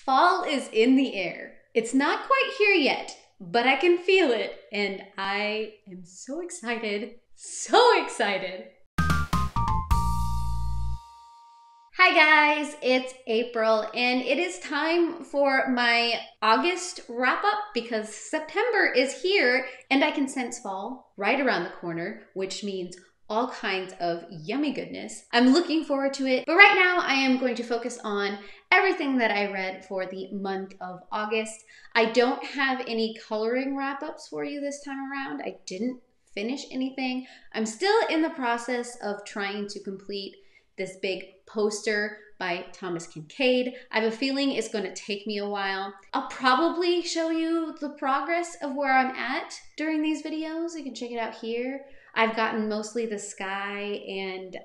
Fall is in the air. It's not quite here yet, but I can feel it, and I am so excited. So excited! Hi guys, it's April, and it is time for my August wrap-up because September is here, and I can sense fall right around the corner, which means all kinds of yummy goodness. I'm looking forward to it, but right now I am going to focus on everything that I read for the month of August. I don't have any coloring wrap-ups for you this time around. I didn't finish anything. I'm still in the process of trying to complete this big poster by Thomas Kincaid. I have a feeling it's going to take me a while. I'll probably show you the progress of where I'm at during these videos. You can check it out here. I've gotten mostly the sky and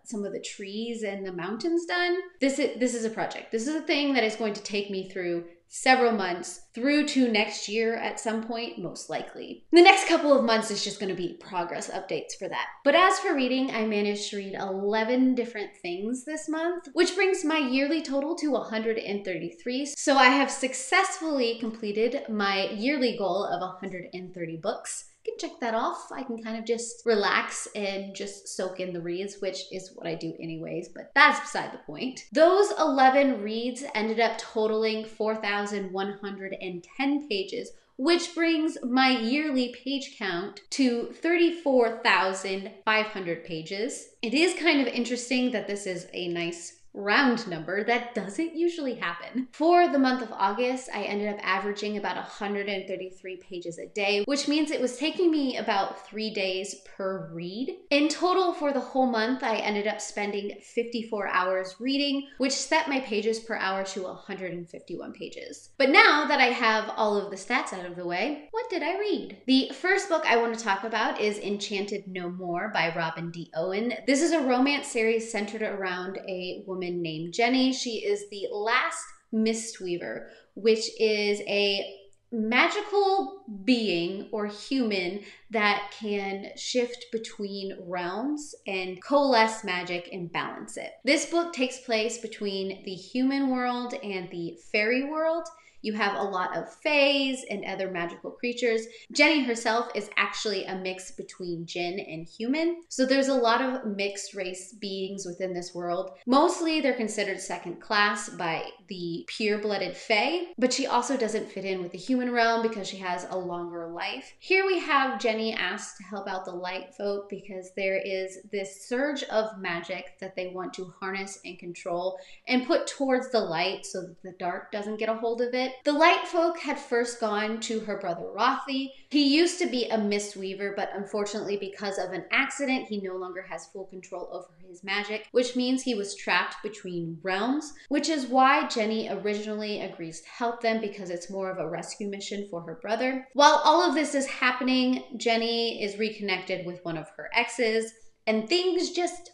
some of the trees and the mountains done. This is a project. This is a thing that is going to take me through several months, through to next year at some point, most likely. The next couple of months is just going to be progress updates for that. But as for reading, I managed to read 11 different things this month, which brings my yearly total to 133. So I have successfully completed my yearly goal of 130 books. You can check that off. I can kind of just relax and just soak in the reads, which is what I do anyways, but that's beside the point. Those 11 reads ended up totaling 4,110 pages, which brings my yearly page count to 34,500 pages. It is kind of interesting that this is a nice round number. That doesn't usually happen. For the month of August, I ended up averaging about 133 pages a day, which means it was taking me about 3 days per read. In total for the whole month, I ended up spending 54 hours reading, which set my pages per hour to 151 pages. But now that I have all of the stats out of the way, what did I read? The first book I want to talk about is Enchanted No More by Robin D. Owens. This is a romance series centered around a woman named Jenny. She is the last Mistweaver, which is a magical being or human that can shift between realms and coalesce magic and balance it. This book takes place between the human world and the fairy world. You have a lot of fays and other magical creatures. Jenny herself is actually a mix between Jinn and human. So there's a lot of mixed race beings within this world. Mostly they're considered second class by the pure-blooded fae, but she also doesn't fit in with the human realm because she has a longer life. Here we have Jenny asked to help out the light folk because there is this surge of magic that they want to harness and control and put towards the light so that the dark doesn't get a hold of it. The light folk had first gone to her brother Roselie. He used to be a Mistweaver, but unfortunately because of an accident, he no longer has full control over his magic, which means he was trapped between realms, which is why Jenny originally agrees to help them because it's more of a rescue mission for her brother. While all of this is happening, Jenny is reconnected with one of her exes, and things just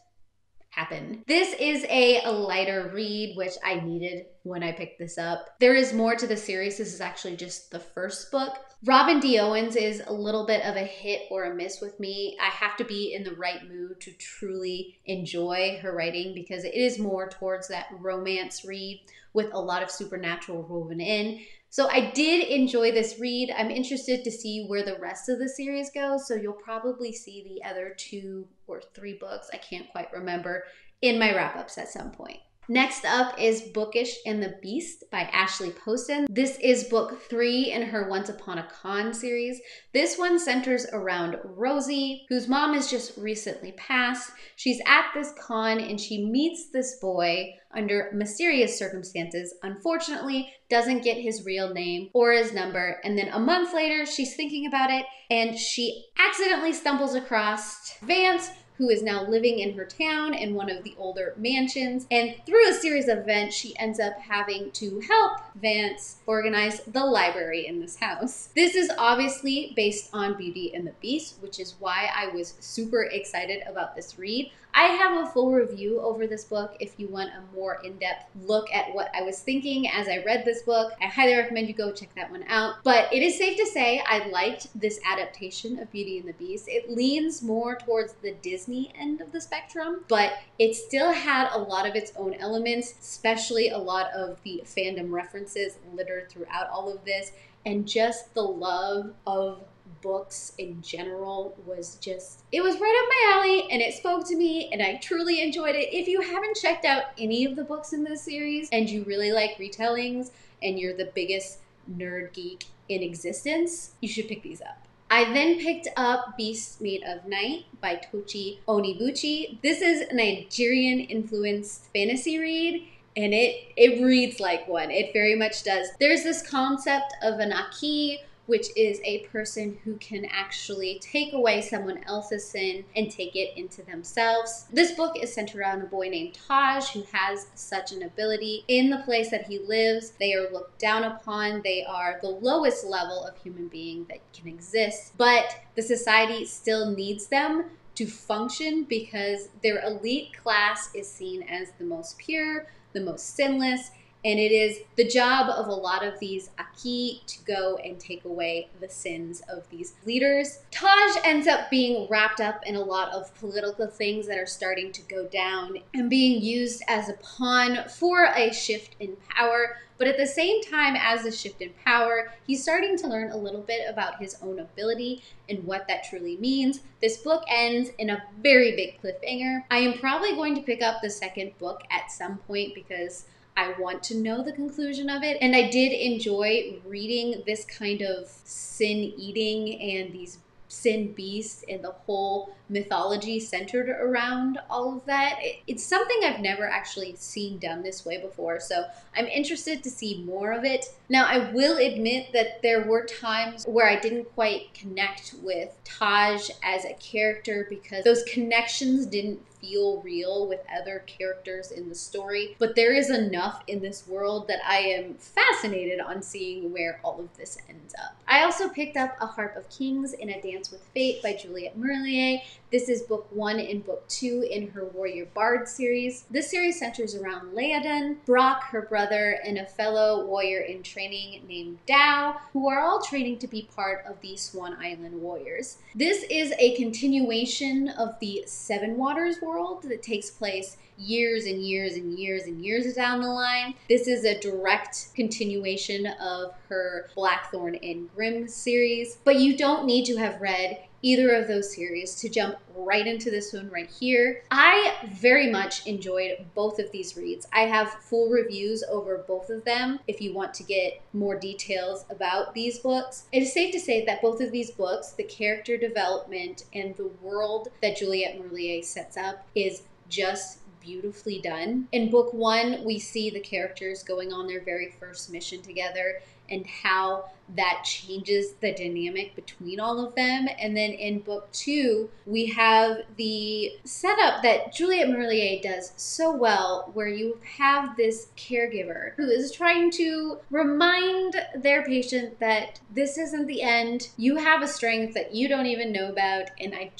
happen. This is a lighter read, which I needed when I picked this up. There is more to the series. This is actually just the first book. Robin D. Owens is a little bit of a hit or a miss with me. I have to be in the right mood to truly enjoy her writing because it is more towards that romance read with a lot of supernatural woven in. So I did enjoy this read. I'm interested to see where the rest of the series goes, so you'll probably see the other 2 or 3 books, I can't quite remember, in my wrap-ups at some point. Next up is Bookish and the Beast by Ashley Poston. This is book 3 in her Once Upon a Con series. This one centers around Rosie, whose mom has just recently passed. She's at this con and she meets this boy under mysterious circumstances. Unfortunately, doesn't get his real name or his number. And then a month later, she's thinking about it and she accidentally stumbles across Vance, who is now living in her town in one of the older mansions. And through a series of events, she ends up having to help Vance organize the library in this house. This is obviously based on Beauty and the Beast, which is why I was super excited about this read. I have a full review over this book if you want a more in-depth look at what I was thinking as I read this book. I highly recommend you go check that one out. But it is safe to say I liked this adaptation of Beauty and the Beast. It leans more towards the Disney end of the spectrum, but it still had a lot of its own elements, especially a lot of the fandom references littered throughout all of this, and just the love of books in general was just, it was right up my alley and it spoke to me and I truly enjoyed it. If you haven't checked out any of the books in this series and you really like retellings and you're the biggest nerd geek in existence, you should pick these up. I then picked up Beasts Made of Night by Tochi Onyebuchi. This is a Nigerian-influenced fantasy read, and it reads like one. It very much does. There's this concept of an Aki, which is a person who can actually take away someone else's sin and take it into themselves. This book is centered around a boy named Taj who has such an ability. In the place that he lives, they are looked down upon. They are the lowest level of human being that can exist, but the society still needs them to function because their elite class is seen as the most pure, the most sinless, and it is the job of a lot of these Aki to go and take away the sins of these leaders. Taj ends up being wrapped up in a lot of political things that are starting to go down and being used as a pawn for a shift in power. But at the same time as the shift in power, he's starting to learn a little bit about his own ability and what that truly means. This book ends in a very big cliffhanger. I am probably going to pick up the second book at some point because I want to know the conclusion of it. And I did enjoy reading this kind of sin eating and these sin beasts and the whole mythology centered around all of that. It's something I've never actually seen done this way before, so I'm interested to see more of it. Now, I will admit that there were times where I didn't quite connect with Taj as a character because those connections didn't feel real with other characters in the story, but there is enough in this world that I am fascinated on seeing where all of this ends up. I also picked up A Harp of Kings in a Dance with Fate by Juliet Marillier. This is book 1 and book 2 in her Warrior Bards series. This series centers around Leoden, Brock, her brother, and a fellow warrior in training named Dao, who are all training to be part of the Swan Island Warriors. This is a continuation of the Seven Waters world that takes place years and years and years and years down the line. This is a direct continuation of her Blackthorn and Grimm series, but you don't need to have read either of those series to jump right into this one right here. I very much enjoyed both of these reads. I have full reviews over both of them if you want to get more details about these books. It is safe to say that both of these books, the character development and the world that Juliet Marillier sets up is just beautifully done. In book 1, we see the characters going on their very first mission together and how that changes the dynamic between all of them. And then in book 2, we have the setup that Juliet Marillier does so well, where you have this caregiver who is trying to remind their patient that this isn't the end. You have a strength that you don't even know about. And I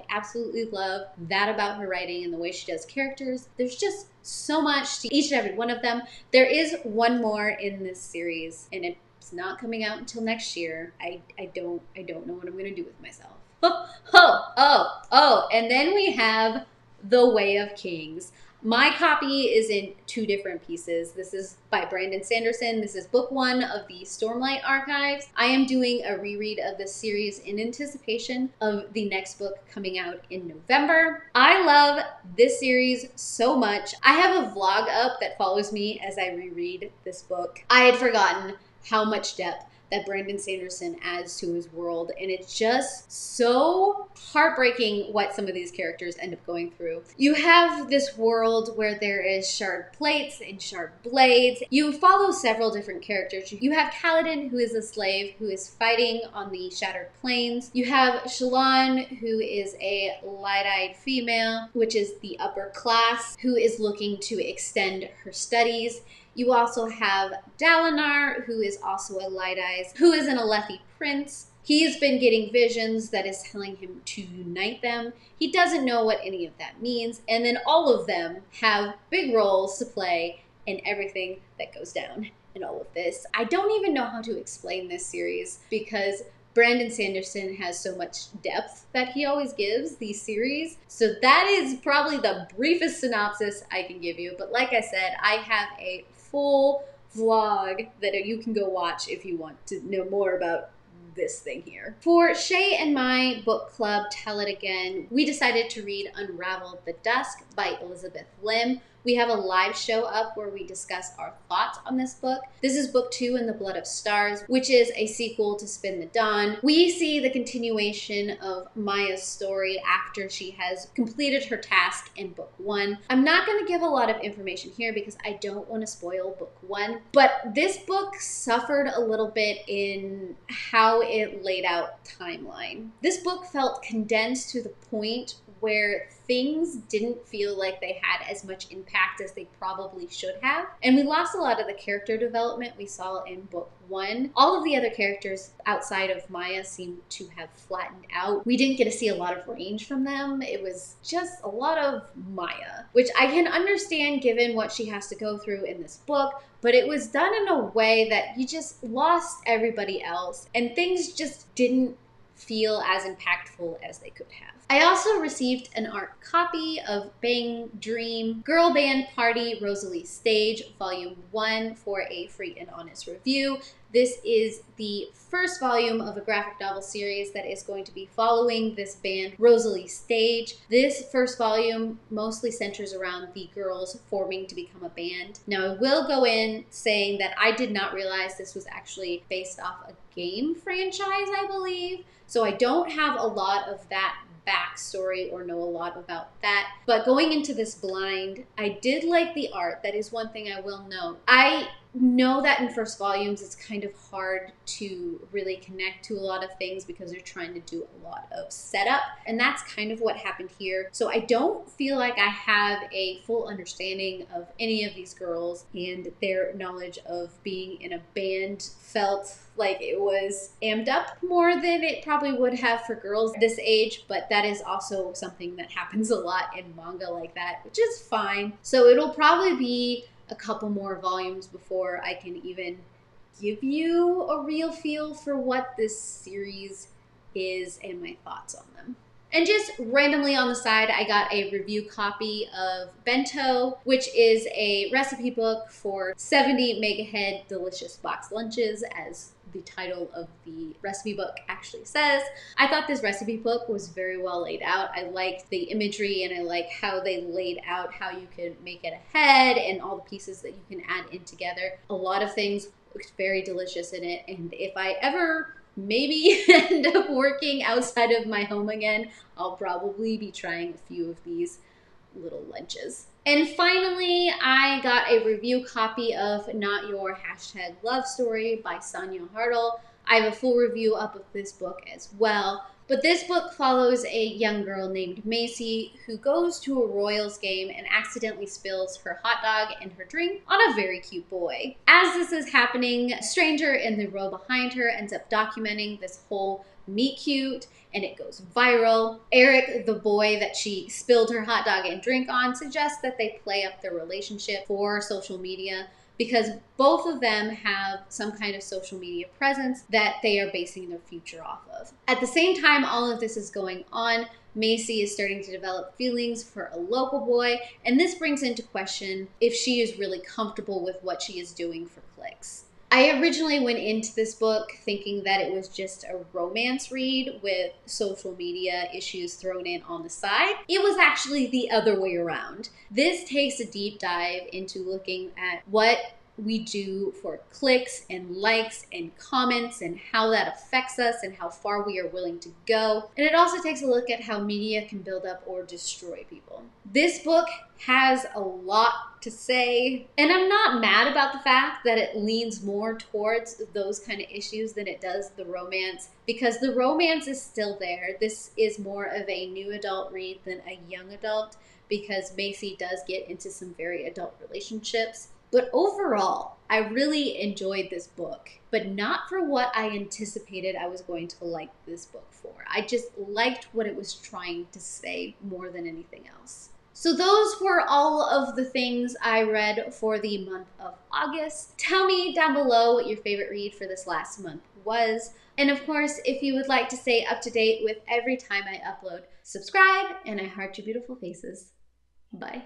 absolutely love that about her writing and the way she does characters. There's just so much to each and every one of them. There is one more in this series, and it's not coming out until next year. I don't know what I'm gonna do with myself. And then we have The Way of Kings. My copy is in 2 different pieces. This is by Brandon Sanderson. This is book 1 of the Stormlight Archives. I am doing a reread of this series in anticipation of the next book coming out in November. I love this series so much. I have a vlog up that follows me as I reread this book. I had forgotten how much depth that Brandon Sanderson adds to his world, and it's just so heartbreaking what some of these characters end up going through. You have this world where there is shard plates and shard blades. You follow several different characters. You have Kaladin, who is a slave who is fighting on the Shattered Plains. You have Shallan, who is a light-eyed female, which is the upper class, who is looking to extend her studies. You also have Dalinar, who is also a Light Eyes, who is an Alethi prince. He's been getting visions that is telling him to unite them. He doesn't know what any of that means. And then all of them have big roles to play in everything that goes down in all of this. I don't even know how to explain this series because Brandon Sanderson has so much depth that he always gives these series. So that is probably the briefest synopsis I can give you. But like I said, I have a full vlog that you can go watch if you want to know more about this thing here. For Shay and my book club, Tell It Again, we decided to read Unravel the Dusk by Elizabeth Lim. We have a live show up where we discuss our thoughts on this book. This is book 2 in the Blood of Stars, which is a sequel to Spin the Dawn. We see the continuation of Maya's story after she has completed her task in book 1. I'm not going to give a lot of information here because I don't want to spoil book 1, but this book suffered a little bit in how it laid out timeline. This book felt condensed to the point where things didn't feel like they had as much impact as they probably should have. And we lost a lot of the character development we saw in book 1. All of the other characters outside of Maya seemed to have flattened out. We didn't get to see a lot of range from them. It was just a lot of Maya, which I can understand given what she has to go through in this book, but it was done in a way that you just lost everybody else and things just didn't feel as impactful as they could have. I also received an art copy of Bang Dream Girl Band Party Roselie Stage Volume 1 for a free and honest review. This is the first volume of a graphic novel series that is going to be following this band, Roselie Stage. This first volume mostly centers around the girls forming to become a band. Now, I will go in saying that I did not realize this was actually based off a game franchise, I believe. So I don't have a lot of that backstory or know a lot about that. But going into this blind, I did like the art. That is one thing I will note. I know that in first volumes it's kind of hard to really connect to a lot of things because they're trying to do a lot of setup, and that's kind of what happened here. So I don't feel like I have a full understanding of any of these girls, and their knowledge of being in a band felt like it was amped up more than it probably would have for girls this age, but that is also something that happens a lot in manga like that, which is fine. So it'll probably be a couple more volumes before I can even give you a real feel for what this series is and my thoughts on them. And just randomly on the side, I got a review copy of Bento, which is a recipe book for 70 mega-head delicious box lunches, as the title of the recipe book actually says. I thought this recipe book was very well laid out. I liked the imagery and I like how they laid out how you could make it a head and all the pieces that you can add in together. A lot of things looked very delicious in it, and if I ever maybe end up working outside of my home again, I'll probably be trying a few of these little lunches. And finally, I got a review copy of Not Your #Lovestory by Sonia Hartl. I have a full review up of this book as well. But this book follows a young girl named Macy who goes to a Royals game and accidentally spills her hot dog and her drink on a very cute boy. As this is happening, a stranger in the row behind her ends up documenting this whole meet cute, and it goes viral. Eric, the boy that she spilled her hot dog and drink on, suggests that they play up their relationship for social media, because both of them have some kind of social media presence that they are basing their future off of. At the same time all of this is going on, Macy is starting to develop feelings for a local boy, and this brings into question if she is really comfortable with what she is doing for clicks. I originally went into this book thinking that it was just a romance read with social media issues thrown in on the side. It was actually the other way around. This takes a deep dive into looking at what we do for clicks and likes and comments and how that affects us and how far we are willing to go. And it also takes a look at how media can build up or destroy people. This book has a lot to say, and I'm not mad about the fact that it leans more towards those kind of issues than it does the romance, because the romance is still there. This is more of a new adult read than a young adult, because Macy does get into some very adult relationships. But overall, I really enjoyed this book, but not for what I anticipated I was going to like this book for. I just liked what it was trying to say more than anything else. So those were all of the things I read for the month of August. Tell me down below what your favorite read for this last month was. And of course, if you would like to stay up to date with every time I upload, subscribe, and I heart your beautiful faces. Bye.